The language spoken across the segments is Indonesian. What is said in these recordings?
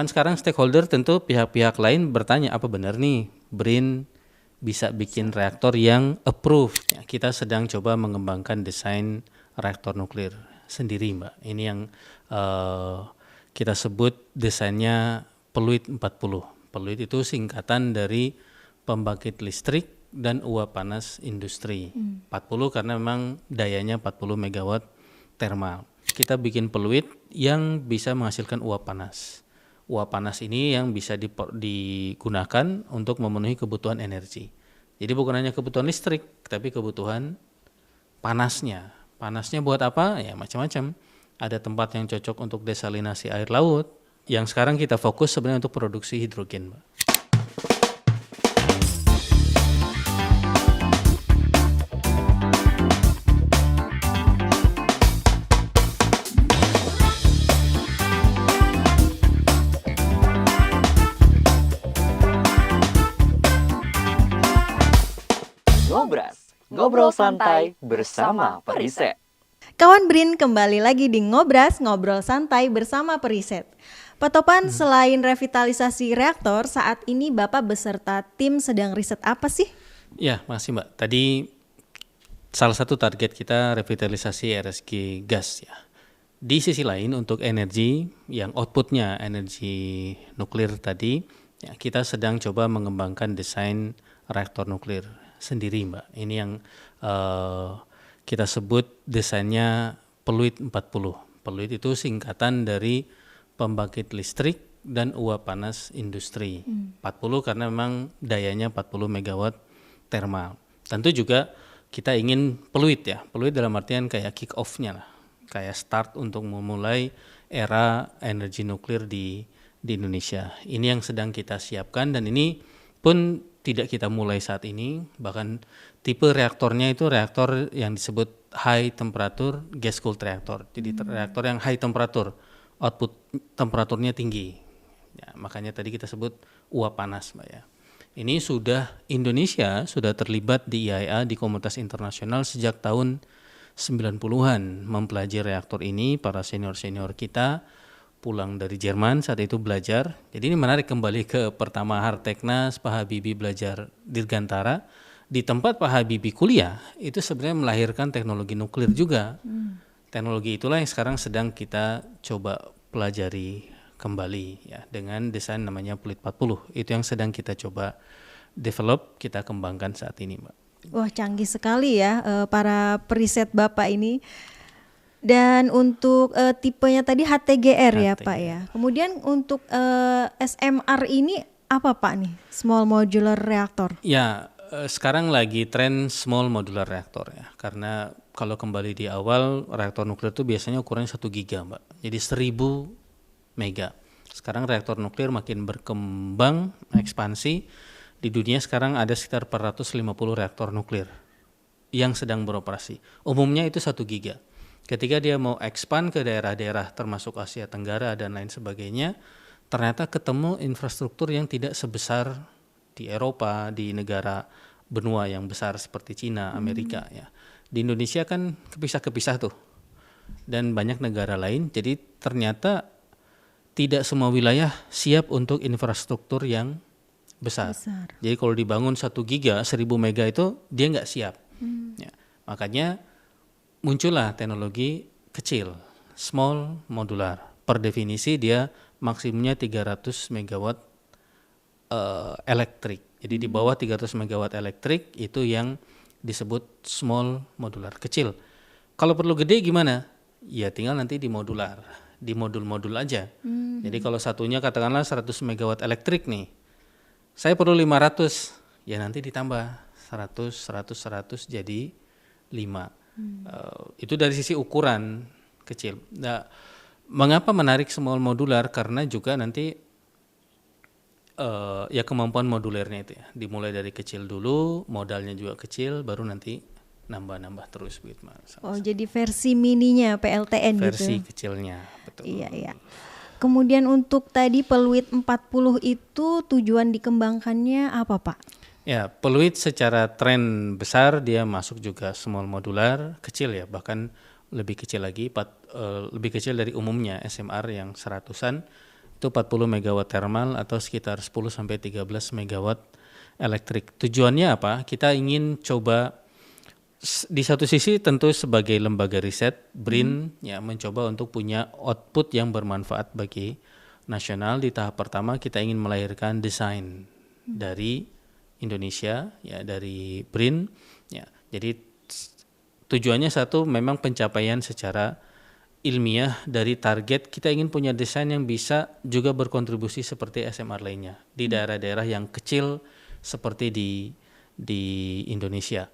Kan sekarang stakeholder tentu pihak-pihak lain bertanya apa benar nih BRIN bisa bikin reaktor yang approved. Ya, kita sedang coba mengembangkan desain reaktor nuklir sendiri, Mbak. Ini yang kita sebut desainnya Pluit 40. Pluit itu singkatan dari pembangkit listrik dan uap panas industri. 40 karena memang dayanya 40 megawatt thermal. Kita bikin peluit yang bisa menghasilkan uap panas. Uap panas ini yang bisa digunakan untuk memenuhi kebutuhan energi. Jadi bukan hanya kebutuhan listrik, tapi kebutuhan panasnya. Panasnya buat apa? Ya macam-macam. Ada tempat yang cocok untuk desalinasi air laut, yang sekarang kita fokus sebenarnya untuk produksi hidrogen, Mbak. Ngobras, ngobrol santai bersama Periset. Kawan BRIN, kembali lagi di Ngobras, ngobrol santai bersama Periset. Pak Topan, selain revitalisasi reaktor, saat ini Bapak beserta tim sedang riset apa sih? Ya, makasih Mbak. Tadi salah satu target kita revitalisasi RSG gas ya. Di sisi lain untuk energi yang outputnya energi nuklir tadi, ya, kita sedang coba mengembangkan desain reaktor nuklir sendiri, Mbak. Ini yang kita sebut desainnya Pluit 40. Pluit itu singkatan dari pembangkit listrik dan uap panas industri. 40 karena memang dayanya 40 megawatt thermal. Tentu juga kita ingin peluit ya. Peluit dalam artian kayak kick off-nya lah. Kayak start untuk memulai era energi nuklir di Indonesia. Ini yang sedang kita siapkan dan ini pun tidak kita mulai saat ini, bahkan tipe reaktornya itu reaktor yang disebut high temperature gas cooled reactor. Jadi reaktor yang high temperature, output temperaturnya tinggi. Ya, makanya tadi kita sebut uap panas, Mbak ya. Ini Indonesia sudah terlibat di IAEA, di komunitas internasional sejak tahun 90-an mempelajari reaktor ini. Para senior-senior kita pulang dari Jerman saat itu belajar. Jadi ini menarik, kembali ke pertama Harteknas, Pak Habibie belajar Dirgantara. Di tempat Pak Habibie kuliah, itu sebenarnya melahirkan teknologi nuklir juga. Teknologi itulah yang sekarang sedang kita coba pelajari kembali ya, dengan desain namanya Pluit 40. Itu yang sedang kita coba develop, kita kembangkan saat ini, Mbak. Wah, canggih sekali ya para periset Bapak ini. Dan untuk tipenya tadi HTGR ya Pak ya. Kemudian untuk SMR ini apa Pak nih? Small Modular Reactor. Ya, sekarang lagi tren Small Modular Reactor ya. Karena kalau kembali di awal, reaktor nuklir itu biasanya ukurannya 1 giga Mbak. Jadi 1000 mega. Sekarang reaktor nuklir makin berkembang, ekspansi. Di dunia sekarang ada sekitar 450 reaktor nuklir yang sedang beroperasi. Umumnya itu 1 giga. Ketika dia mau expand ke daerah-daerah termasuk Asia Tenggara dan lain sebagainya, ternyata ketemu infrastruktur yang tidak sebesar di Eropa, di negara benua yang besar seperti Cina, Amerika ya. Di Indonesia kan kepisah-kepisah tuh. Dan banyak negara lain, jadi ternyata tidak semua wilayah siap untuk infrastruktur yang besar. Jadi kalau dibangun 1 giga, 1000 mega itu dia nggak siap. Ya, makanya muncullah teknologi kecil, small modular. Per definisi dia maksimumnya 300 megawatt elektrik. Jadi di bawah 300 megawatt elektrik itu yang disebut small modular, kecil. Kalau perlu gede gimana? Ya tinggal nanti di modular, di modul-modul aja. Jadi kalau satunya katakanlah 100 megawatt elektrik nih, saya perlu 500, ya nanti ditambah 100 jadi 5. Itu dari sisi ukuran kecil. Nah, mengapa menarik small modular? Karena juga nanti ya kemampuan modulernya itu ya, dimulai dari kecil dulu, modalnya juga kecil, baru nanti nambah-nambah terus begitu Mas. Oh, jadi versi mininya PLTN versi gitu. Kecilnya, betul. Iya. Kemudian untuk tadi Pluit 40 itu tujuan dikembangkannya apa Pak? Ya, Pluit secara tren besar dia masuk juga small modular, kecil ya, bahkan lebih kecil lagi, lebih kecil dari umumnya SMR yang 100-an. Itu 40 megawatt thermal atau sekitar 10 sampai 13 megawatt elektrik. Tujuannya apa? Kita ingin coba di satu sisi tentu sebagai lembaga riset, BRIN ya mencoba untuk punya output yang bermanfaat bagi nasional. Di tahap pertama kita ingin melahirkan desain dari Indonesia ya, dari BRIN ya. Jadi tujuannya satu memang pencapaian secara ilmiah dari target. Kita ingin punya desain yang bisa juga berkontribusi seperti SMR lainnya di daerah-daerah yang kecil seperti di Indonesia.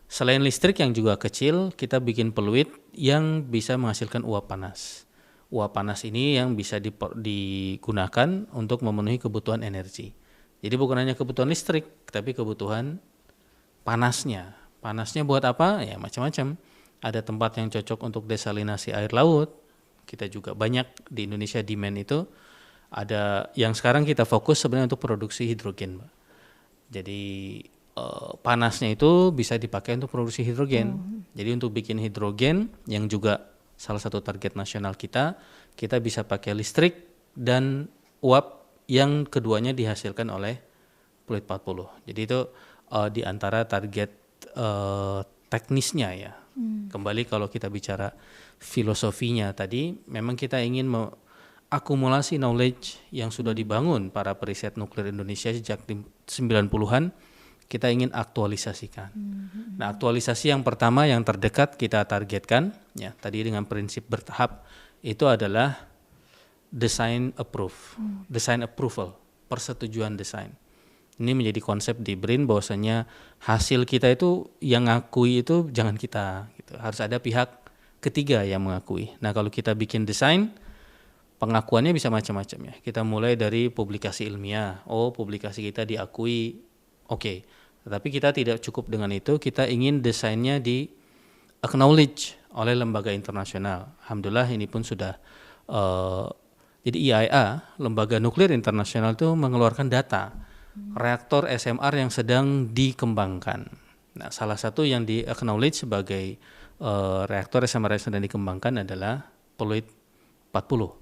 Selain listrik yang juga kecil, kita bikin peluit yang bisa menghasilkan uap panas. Uap panas ini yang bisa digunakan untuk memenuhi kebutuhan energi. Jadi bukan hanya kebutuhan listrik, tapi kebutuhan panasnya. Panasnya buat apa? Ya macam-macam. Ada tempat yang cocok untuk desalinasi air laut. Kita juga banyak di Indonesia demand itu. Ada yang sekarang kita fokus sebenarnya untuk produksi hidrogen, Mbak. Jadi panasnya itu bisa dipakai untuk produksi hidrogen. Jadi untuk bikin hidrogen yang juga salah satu target nasional kita bisa pakai listrik dan uap yang keduanya dihasilkan oleh Pluit 40. Jadi itu di antara target teknisnya ya. Kembali kalau kita bicara filosofinya tadi, memang kita ingin akumulasi knowledge yang sudah dibangun para periset nuklir Indonesia sejak 90-an, kita ingin aktualisasikan. Nah, aktualisasi yang pertama yang terdekat kita targetkan, ya tadi dengan prinsip bertahap, itu adalah design approval, persetujuan desain. Ini menjadi konsep di BRIN bahwasanya hasil kita itu yang ngakui itu jangan kita, gitu. Harus ada pihak ketiga yang mengakui. Nah, kalau kita bikin desain, pengakuannya bisa macam-macam ya. Kita mulai dari publikasi ilmiah, publikasi kita diakui, oke. Tetapi kita tidak cukup dengan itu, kita ingin desainnya di acknowledge oleh lembaga internasional. Alhamdulillah ini pun sudah, jadi IAEA, Lembaga Nuklir Internasional itu mengeluarkan data reaktor SMR yang sedang dikembangkan. Nah, salah satu yang di acknowledge sebagai reaktor SMR yang sedang dikembangkan adalah Pluit 40.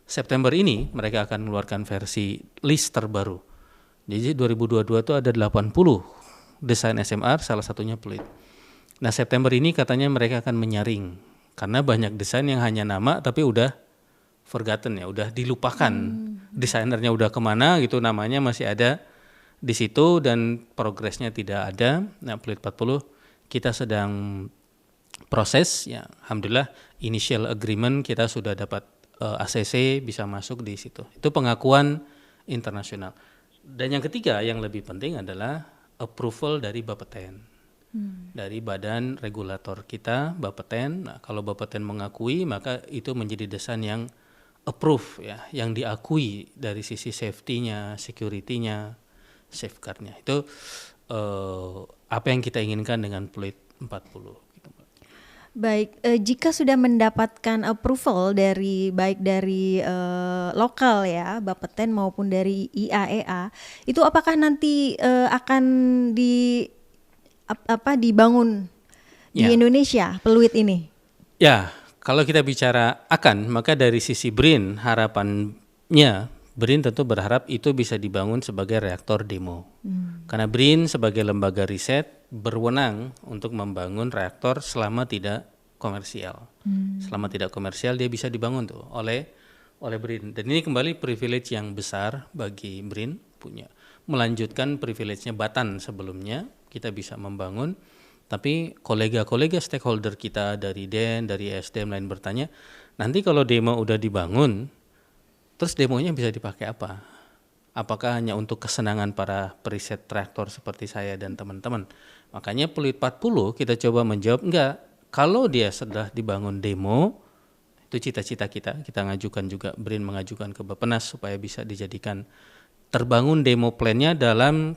September ini mereka akan mengeluarkan versi list terbaru. Jadi 2022 itu ada 80 desain SMR, salah satunya Pluit. Nah, September ini katanya mereka akan menyaring karena banyak desain yang hanya nama tapi udah forgotten ya, udah dilupakan. Desainernya udah kemana gitu, namanya masih ada di situ dan progresnya tidak ada. Nah, Pluit 40 kita sedang proses ya, alhamdulillah initial agreement kita sudah dapat ACC bisa masuk di situ. Itu pengakuan internasional. Dan yang ketiga yang lebih penting adalah approval dari Bapeten, dari badan regulator kita, Bapeten. Nah, kalau Bapeten mengakui maka itu menjadi desain yang approve ya, yang diakui dari sisi safety-nya, security-nya, safeguard-nya. Itu apa yang kita inginkan dengan Pluit 40. Baik, jika sudah mendapatkan approval baik dari lokal ya, Bapeten maupun dari IAEA, itu apakah nanti akan dibangun di Indonesia peluit ini? Ya, kalau kita bicara maka dari sisi BRIN harapannya BRIN tentu berharap itu bisa dibangun sebagai reaktor demo. Karena BRIN sebagai lembaga riset berwenang untuk membangun reaktor selama tidak komersial. Selama tidak komersial dia bisa dibangun tuh oleh BRIN. Dan ini kembali privilege yang besar bagi BRIN punya. Melanjutkan privilege-nya Batan sebelumnya, kita bisa membangun. Tapi kolega-kolega stakeholder kita dari DEN, dari SDM lain bertanya, nanti kalau demo udah dibangun, terus demonya bisa dipakai apa? Apakah hanya untuk kesenangan para periset reaktor seperti saya dan teman-teman? Makanya Pluit 40 kita coba menjawab, enggak. Kalau dia sudah dibangun demo, itu cita-cita kita ngajukan juga, BRIN mengajukan ke Bappenas supaya bisa dijadikan terbangun demo plan-nya dalam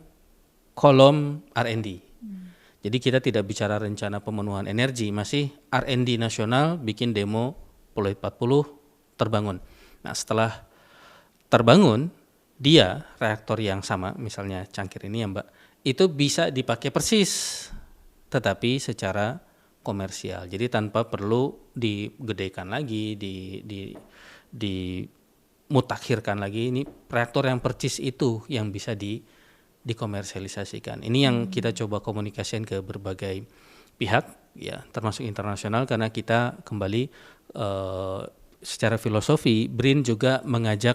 kolom R&D. Jadi kita tidak bicara rencana pemenuhan energi, masih R&D nasional bikin demo Pluit 40 terbangun. Nah, setelah terbangun, dia reaktor yang sama, misalnya cangkir ini ya Mbak, itu bisa dipakai persis, tetapi secara komersial. Jadi tanpa perlu digedekan lagi, mutakhirkan lagi, ini reaktor yang percis itu yang bisa dikomersialisasikan. Ini yang kita coba komunikasikan ke berbagai pihak, ya, termasuk internasional, karena kita kembali secara filosofi BRIN juga mengajak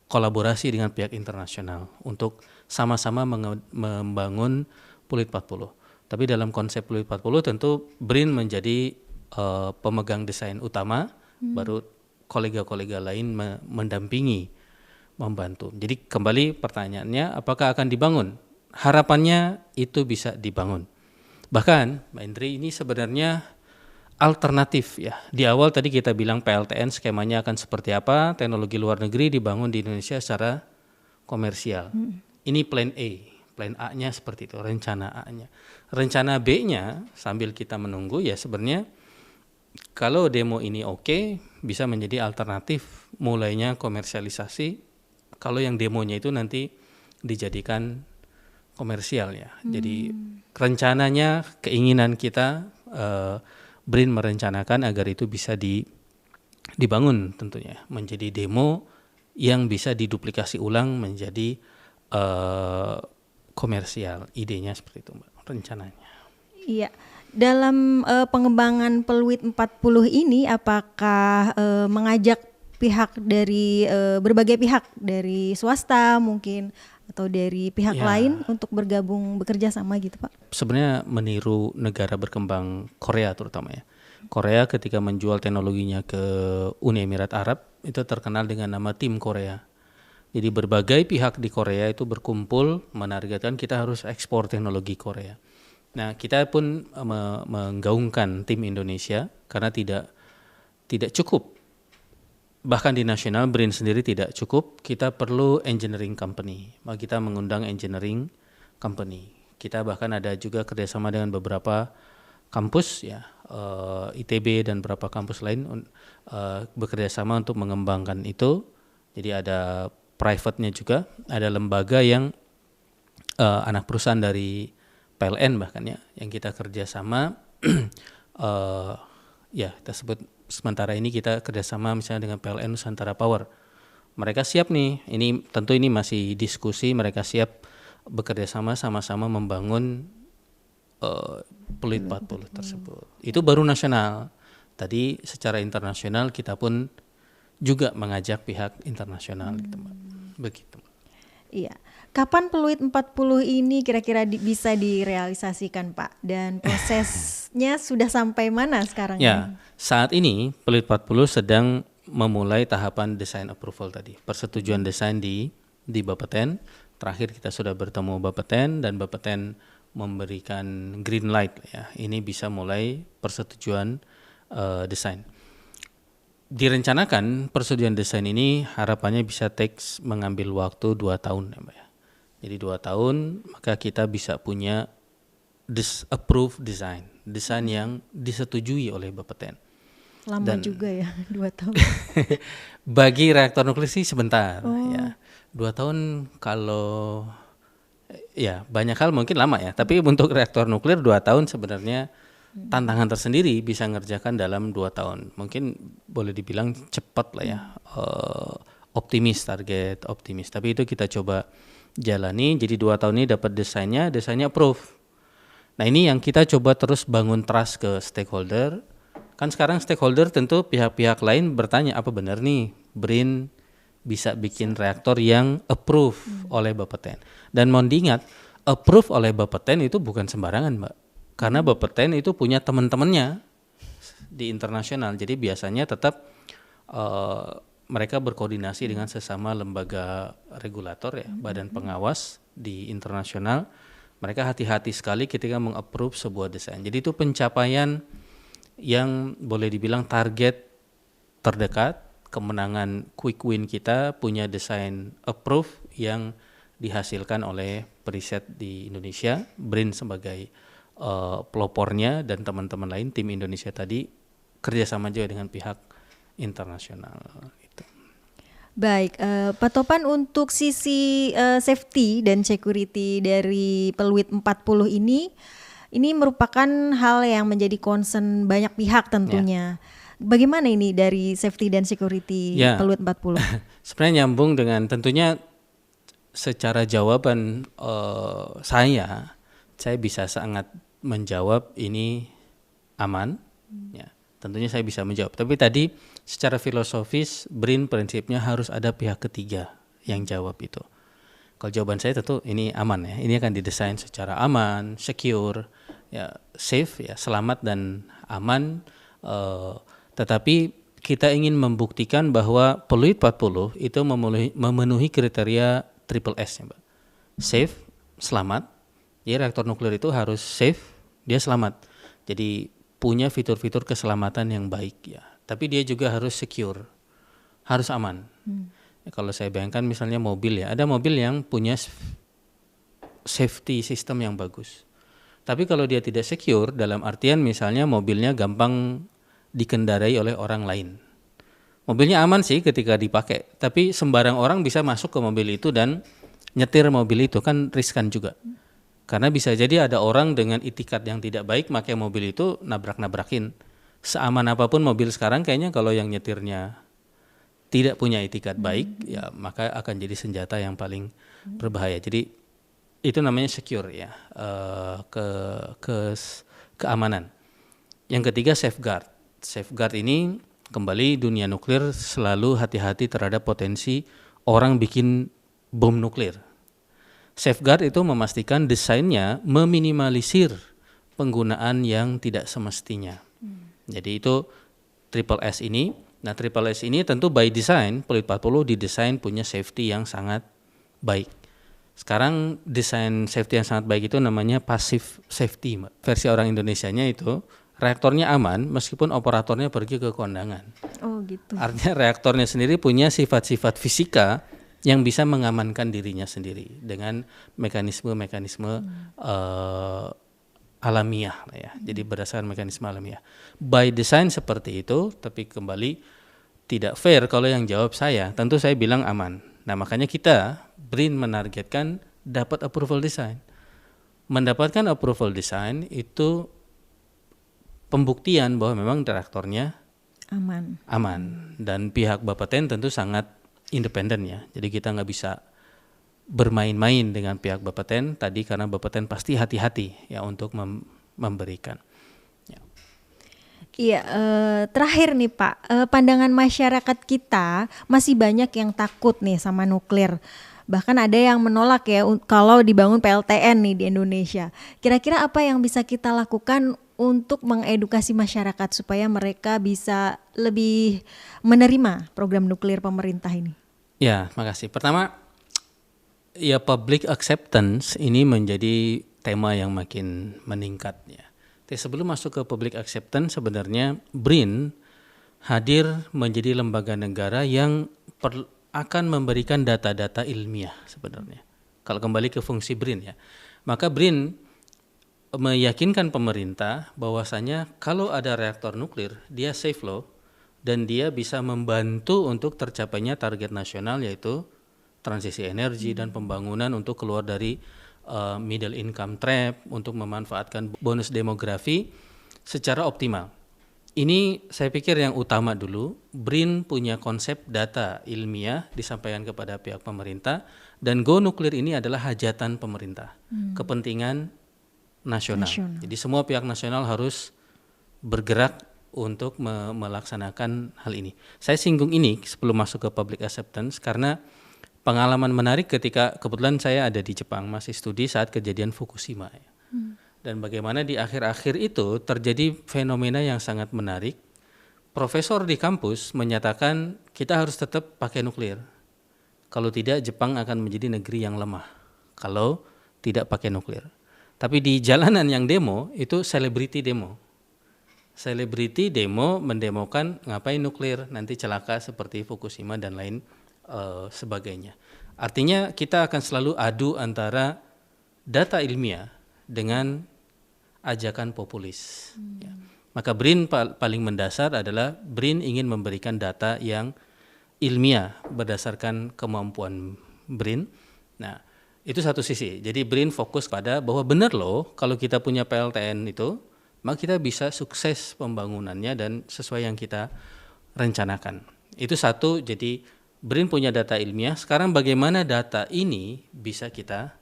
kolaborasi dengan pihak internasional untuk sama-sama membangun Pluit 40. Tapi dalam konsep Pluit 40 tentu BRIN menjadi pemegang desain utama, baru kolega-kolega lain mendampingi, membantu. Jadi kembali pertanyaannya, apakah akan dibangun? Harapannya itu bisa dibangun. Bahkan Mbak Indri, ini sebenarnya alternatif ya. Di awal tadi kita bilang PLTN skemanya akan seperti apa, teknologi luar negeri dibangun di Indonesia secara komersial. Ini plan A. Plan A-nya seperti itu, rencana A-nya. Rencana B-nya sambil kita menunggu ya sebenarnya kalau demo ini oke, bisa menjadi alternatif mulainya komersialisasi kalau yang demonya itu nanti dijadikan komersial ya. Jadi rencananya, keinginan kita BRIN merencanakan agar itu bisa dibangun tentunya menjadi demo yang bisa diduplikasi ulang menjadi komersial. Idenya seperti itu Mbak, rencananya. Iya. Dalam pengembangan Pluit 40 ini apakah mengajak pihak dari berbagai pihak dari swasta mungkin atau dari pihak lain untuk bergabung bekerja sama gitu Pak? Sebenarnya meniru negara berkembang Korea terutama ya. Korea ketika menjual teknologinya ke Uni Emirat Arab itu terkenal dengan nama Tim Korea. Jadi berbagai pihak di Korea itu berkumpul menargetkan kita harus ekspor teknologi Korea. Nah, kita pun menggaungkan tim Indonesia karena tidak cukup. Bahkan di nasional BRIN sendiri tidak cukup, kita perlu engineering company. Maka kita mengundang engineering company. Kita bahkan ada juga kerjasama dengan beberapa kampus ya, ITB dan beberapa kampus lain bekerjasama untuk mengembangkan itu. Jadi ada private-nya juga, ada lembaga yang anak perusahaan dari PLN bahkan ya, yang kita kerjasama, ya kita sebut sementara ini kita kerjasama misalnya dengan PLN Nusantara Power. Mereka siap nih, ini tentu ini masih diskusi, mereka siap bekerja sama-sama membangun Pluit 40 tersebut. Itu baru nasional. Tadi secara internasional kita pun juga mengajak pihak internasional gitu Mbak. Begitu. Iya. Kapan Pluit 40 ini kira-kira bisa direalisasikan Pak? Dan prosesnya sudah sampai mana sekarang? Ya, saat ini Pluit 40 sedang memulai tahapan desain approval tadi. Persetujuan desain di Bapeten. Terakhir kita sudah bertemu Bapeten dan Bapeten memberikan green light ya. Ini bisa mulai persetujuan desain. Direncanakan persetujuan desain ini harapannya bisa mengambil waktu 2 tahun ya Mbak ya. Jadi 2 tahun maka kita bisa punya approved design yang disetujui oleh Bapeten. Lama juga ya 2 tahun. Bagi reaktor nuklir sih sebentar ya. 2 tahun kalau ya banyak hal mungkin lama ya. Tapi untuk reaktor nuklir 2 tahun sebenarnya tantangan tersendiri, bisa ngerjakan dalam 2 tahun. Mungkin boleh dibilang cepat lah ya. Target optimis. Tapi itu kita coba jalani. Jadi 2 tahun ini dapat desainnya approve. Nah ini yang kita coba terus bangun trust ke stakeholder. Kan sekarang stakeholder tentu pihak-pihak lain bertanya, apa benar nih BRIN bisa bikin reaktor yang approve oleh Bapeten. Dan mohon diingat, approve oleh Bapeten itu bukan sembarangan Mbak. Karena Bapeten itu punya teman-temannya di internasional. Jadi biasanya tetap mereka berkoordinasi dengan sesama lembaga regulator ya, badan pengawas di internasional. Mereka hati-hati sekali ketika meng-approve sebuah desain. Jadi itu pencapaian yang boleh dibilang target terdekat, kemenangan quick win kita punya desain approve yang dihasilkan oleh periset di Indonesia, BRIN sebagai pelopornya dan teman-teman lain tim Indonesia tadi kerjasama juga dengan pihak internasional. Baik, Pak Topan, untuk sisi safety dan security dari Pluit 40 ini merupakan hal yang menjadi concern banyak pihak tentunya. Bagaimana ini dari safety dan security Ya. Peluit 40? Sebenarnya nyambung dengan tentunya secara jawaban saya bisa sangat menjawab ini aman, ya. Tentunya saya bisa menjawab. Tapi tadi secara filosofis BRIN prinsipnya harus ada pihak ketiga yang jawab itu. Kalau jawaban saya tentu ini aman ya. Ini akan didesain secara aman, secure, ya safe, ya selamat dan aman. Tetapi kita ingin membuktikan bahwa Peluit 40 itu memenuhi kriteria triple S ya, Mbak. Safe, selamat. Jadi reaktor nuklir itu harus safe, dia selamat. Jadi punya fitur-fitur keselamatan yang baik ya. Tapi dia juga harus secure, harus aman. Ya, kalau saya bayangkan misalnya mobil ya, ada mobil yang punya safety system yang bagus. Tapi kalau dia tidak secure, dalam artian misalnya mobilnya gampang dikendarai oleh orang lain. Mobilnya aman sih ketika dipakai, tapi sembarang orang bisa masuk ke mobil itu dan nyetir mobil itu, kan riskan juga. Karena bisa jadi ada orang dengan itikat yang tidak baik pakai mobil itu nabrak-nabrakin. Seaman apapun mobil sekarang kayaknya kalau yang nyetirnya tidak punya itikat baik, ya maka akan jadi senjata yang paling berbahaya. Jadi itu namanya secure ya, keamanan. Yang ketiga safeguard. Safeguard ini kembali dunia nuklir selalu hati-hati terhadap potensi orang bikin bom nuklir. Safeguard itu memastikan desainnya meminimalisir penggunaan yang tidak semestinya. Jadi itu triple S ini. Nah, triple S ini tentu by design, Peluit 40 didesain punya safety yang sangat baik. Sekarang desain safety yang sangat baik itu namanya passive safety, Mbak. Versi orang Indonesianya itu reaktornya aman meskipun operatornya pergi ke kondangan. Oh gitu. Artinya reaktornya sendiri punya sifat-sifat fisika yang bisa mengamankan dirinya sendiri dengan mekanisme-mekanisme alamiah ya. Jadi berdasarkan mekanisme alamiah. By design seperti itu, tapi kembali tidak fair kalau yang jawab saya. Tentu saya bilang aman. Nah, makanya kita BRIN menargetkan dapat approval design. Mendapatkan approval design itu pembuktian bahwa memang reaktornya aman. Dan pihak Bapeten tentu sangat independen ya. Jadi kita nggak bisa bermain-main dengan pihak Bapeten tadi karena Bapeten pasti hati-hati ya untuk memberikan. Iya, terakhir nih Pak, pandangan masyarakat kita masih banyak yang takut nih sama nuklir. Bahkan ada yang menolak ya kalau dibangun PLTN nih di Indonesia. Kira-kira apa yang bisa kita lakukan untuk mengedukasi masyarakat supaya mereka bisa lebih menerima program nuklir pemerintah ini? Ya, makasih. Pertama, ya public acceptance ini menjadi tema yang makin meningkat ya. Sebelum masuk ke public acceptance, sebenarnya BRIN hadir menjadi lembaga negara yang akan memberikan data-data ilmiah sebenarnya. Kalau kembali ke fungsi BRIN ya, maka BRIN meyakinkan pemerintah bahwasanya kalau ada reaktor nuklir, dia safe loh dan dia bisa membantu untuk tercapainya target nasional yaitu transisi energi dan pembangunan untuk keluar dari middle income trap, untuk memanfaatkan bonus demografi secara optimal. Ini saya pikir yang utama dulu. BRIN punya konsep data ilmiah disampaikan kepada pihak pemerintah dan go nuklir ini adalah hajatan pemerintah, kepentingan nasional. Jadi semua pihak nasional harus bergerak untuk melaksanakan hal ini. Saya singgung ini sebelum masuk ke public acceptance karena pengalaman menarik ketika kebetulan saya ada di Jepang masih studi saat kejadian Fukushima ya. Dan bagaimana di akhir-akhir itu terjadi fenomena yang sangat menarik. Profesor di kampus menyatakan kita harus tetap pakai nuklir. Kalau tidak Jepang akan menjadi negeri yang lemah kalau tidak pakai nuklir. Tapi di jalanan yang demo itu selebriti demo. Selebriti demo mendemokan ngapain nuklir, nanti celaka seperti Fukushima dan lain sebagainya. Artinya kita akan selalu adu antara data ilmiah dengan ajakan populis. Ya. Maka BRIN paling mendasar adalah BRIN ingin memberikan data yang ilmiah berdasarkan kemampuan BRIN. Nah, itu satu sisi. Jadi BRIN fokus pada bahwa benar loh kalau kita punya PLTN itu maka kita bisa sukses pembangunannya dan sesuai yang kita rencanakan. Itu satu, jadi BRIN punya data ilmiah, sekarang bagaimana data ini bisa kita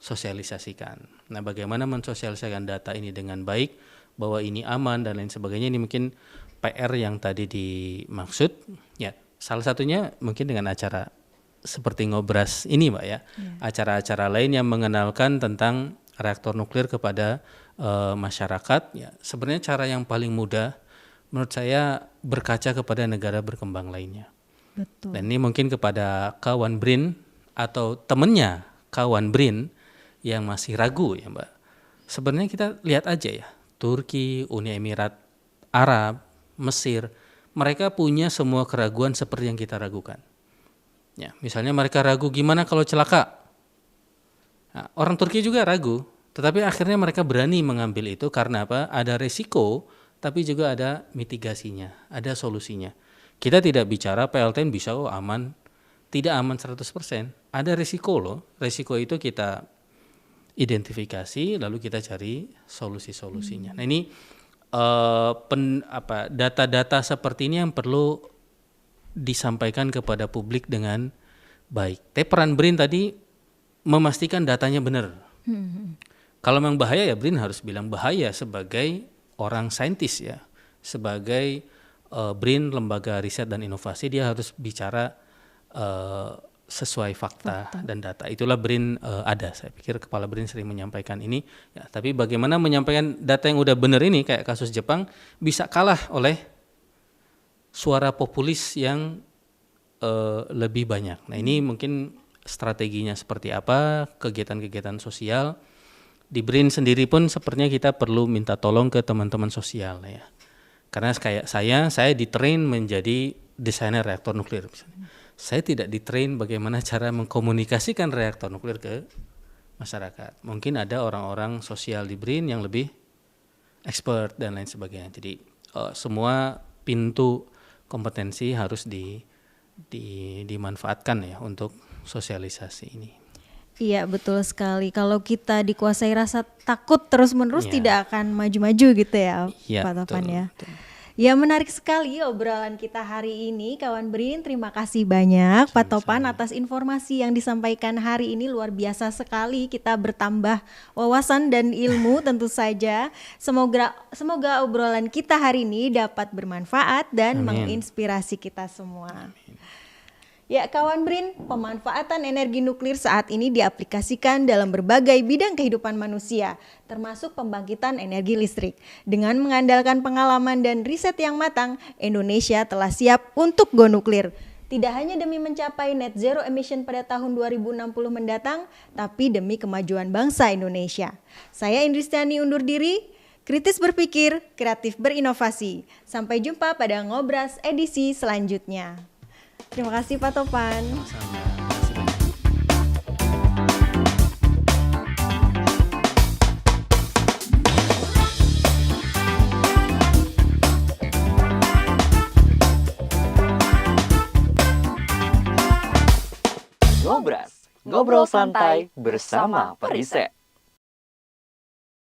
sosialisasikan. Nah, bagaimana mensosialisasikan data ini dengan baik, bahwa ini aman dan lain sebagainya, ini mungkin PR yang tadi dimaksud. Ya, salah satunya mungkin dengan acara seperti Ngobras ini, Mbak ya. Acara-acara lain yang mengenalkan tentang reaktor nuklir kepada masyarakat. Ya, sebenarnya cara yang paling mudah menurut saya berkaca kepada negara berkembang lainnya. Betul. Dan ini mungkin kepada kawan BRIN atau temennya kawan BRIN yang masih ragu ya Mbak. Sebenarnya kita lihat aja ya, Turki, Uni Emirat Arab, Mesir, mereka punya semua keraguan seperti yang kita ragukan. Ya, misalnya mereka ragu gimana kalau celaka. Nah, orang Turki juga ragu, tetapi akhirnya mereka berani mengambil itu karena apa? Ada resiko, tapi juga ada mitigasinya, ada solusinya. Kita tidak bicara PLTN bisa aman, tidak aman 100%. Ada resiko loh, resiko itu kita identifikasi, lalu kita cari solusi-solusinya. Nah ini data-data seperti ini yang perlu disampaikan kepada publik dengan baik. Tapi peran BRIN tadi memastikan datanya benar. Kalau memang bahaya ya BRIN harus bilang bahaya sebagai orang saintis ya, sebagai BRIN lembaga riset dan inovasi dia harus bicara sesuai fakta dan data. Itulah BRIN ada. Saya pikir kepala BRIN sering menyampaikan ini. Ya, tapi bagaimana menyampaikan data yang udah benar ini kayak kasus Jepang bisa kalah oleh suara populis yang lebih banyak. Nah ini mungkin strateginya seperti apa, kegiatan-kegiatan sosial. Di BRIN sendiri pun sepertinya kita perlu minta tolong ke teman-teman sosial ya. Karena kayak saya ditrain menjadi desainer reaktor nuklir misalnya. Saya tidak ditrain bagaimana cara mengkomunikasikan reaktor nuklir ke masyarakat. Mungkin ada orang-orang sosial di BRIN yang lebih expert dan lain sebagainya. Jadi semua pintu kompetensi harus dimanfaatkan ya untuk sosialisasi ini. Iya betul sekali. Kalau kita dikuasai rasa takut terus-menerus tidak akan maju-maju gitu ya, Pak Topan ya. Betul. Ya menarik sekali obrolan kita hari ini kawan BRIN. Terima kasih banyak Pak Topan atas informasi yang disampaikan hari ini, luar biasa sekali. Kita bertambah wawasan dan ilmu tentu saja. Semoga obrolan kita hari ini dapat bermanfaat dan menginspirasi kita semua. Amin. Ya kawan BRIN, pemanfaatan energi nuklir saat ini diaplikasikan dalam berbagai bidang kehidupan manusia, termasuk pembangkitan energi listrik. Dengan mengandalkan pengalaman dan riset yang matang, Indonesia telah siap untuk go nuklir. Tidak hanya demi mencapai net zero emission pada tahun 2060 mendatang, tapi demi kemajuan bangsa Indonesia. Saya Indristiani undur diri, kritis berpikir, kreatif berinovasi. Sampai jumpa pada Ngobras edisi selanjutnya. Terima kasih Pak Topan. Ngobras, ngobrol santai bersama Perisek.